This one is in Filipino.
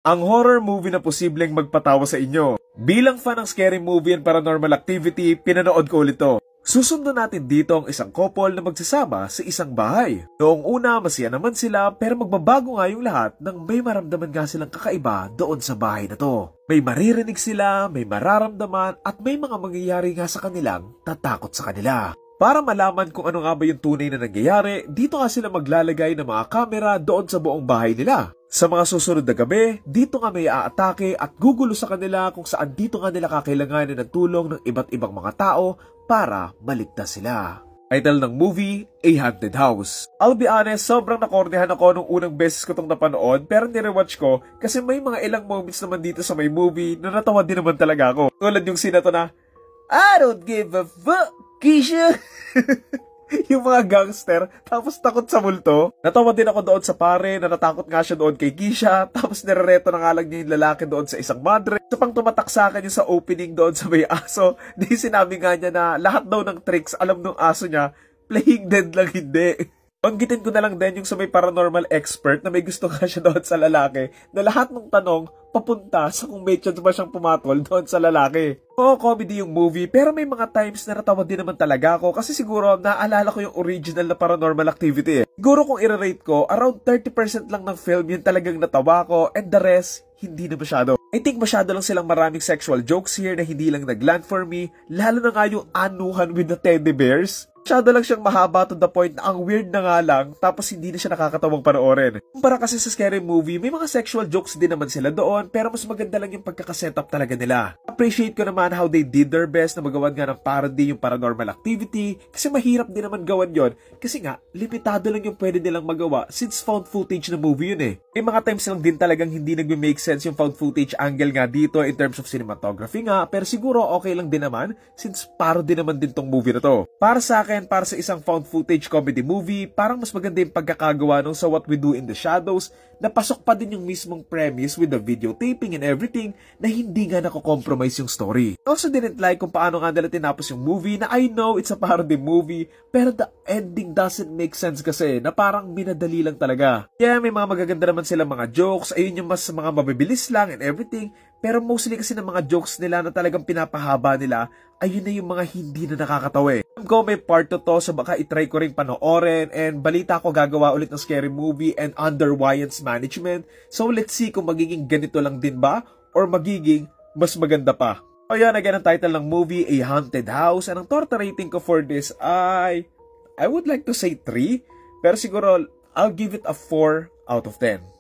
ang horror movie na posibleng magpatawa sa inyo. Bilang fan ng scary movie and paranormal activity, pinanood ko ulit to. Susundan natin dito ang isang couple na magsasama sa isang bahay. Noong una, masaya naman sila pero magbabago nga yung lahat nang may maramdaman nga silang kakaiba doon sa bahay na to. May maririnig sila, may mararamdaman at may mga mangyayari nga sa kanilang tatakot sa kanila. Para malaman kung ano nga ba yung tunay na nangyayari, dito nga sila maglalagay ng mga kamera doon sa buong bahay nila. Sa mga susunod na gabi, dito nga may aatake at gugulo sa kanila kung saan dito nga nila kakailanganin ng tulong ng iba't ibang mga tao para maligtas sila. Title ng movie, A Haunted House. I'll be honest, sobrang nakornehan ako nung unang beses ko itong napanood pero nirewatch ko kasi may mga ilang moments naman dito sa may movie na natawa din naman talaga ako. Tulad yung scene na to na, I don't give a fuck, Keisha! Yung mga gangster, tapos takot sa multo. Natawa din ako doon sa pare na natakot nga siya doon kay Keisha, tapos nirereto na nga lang niya yung lalaki doon sa isang madre. Sa pang tumatak sa akin yung sa opening doon sa may aso, di sinabi nga niya na lahat daw ng tricks alam nung aso niya, playing dead lang hindi. Banggitin ko na lang din yung sa may paranormal expert na may gusto nga siya doon sa lalaki na lahat ng tanong papunta sa kung may chance ba siyang pumatol doon sa lalaki. Oo, comedy yung movie pero may mga times na natawa din naman talaga ako kasi siguro naaalala ko yung original na Paranormal Activity eh. Siguro kung i-rate ko, around 30% lang ng film yun talagang natawa ko and the rest, hindi na masyado. I think masyado lang silang maraming sexual jokes here na hindi lang nag-land for me, lalo na nga yung anuhan with the teddy bears. Masyado lang siyang mahaba to the point na ang weird na nga lang tapos hindi na siya nakakatawang panoorin. Kumpara kasi sa scary movie, may mga sexual jokes din naman sila doon pero mas maganda lang yung pagkakasetup talaga nila. Appreciate ko naman how they did their best na magawan nga ng parody yung Paranormal Activity kasi mahirap din naman gawan yon kasi nga limitado lang yung pwede nilang magawa since found footage na movie yun eh. May mga times lang din talagang hindi nagme-make sense yung found footage angle nga dito in terms of cinematography nga pero siguro okay lang din naman since parody naman din tong movie na to. Para sa akin, para sa isang found footage comedy movie, parang mas maganda yung pagkakagawa nung sa What We Do in the Shadows na pasok pa din yung mismong premise with the videotaping and everything na hindi nga nako-compromise yung story. I also didn't like kung paano nga nila tinapos yung movie na I know it's a parody movie pero the ending doesn't make sense kasi na parang minadali lang talaga. Yeah, may mga magaganda naman silang mga jokes, ayun yung mas mga mabibilis lang and everything pero mostly kasi ng mga jokes nila na talagang pinapahaba nila ayun na yung mga hindi na nakakatawa eh. Alam ko may part to so baka itry ko rin panoorin and balita ko gagawa ulit ng scary movie and under Wyan's management. So let's see kung magiging ganito lang din ba or magiging mas maganda pa. O yan, again ang title ng movie, A Haunted House. And ang torta rating ko for this I would like to say 3 pero siguro I'll give it a 4 out of 10.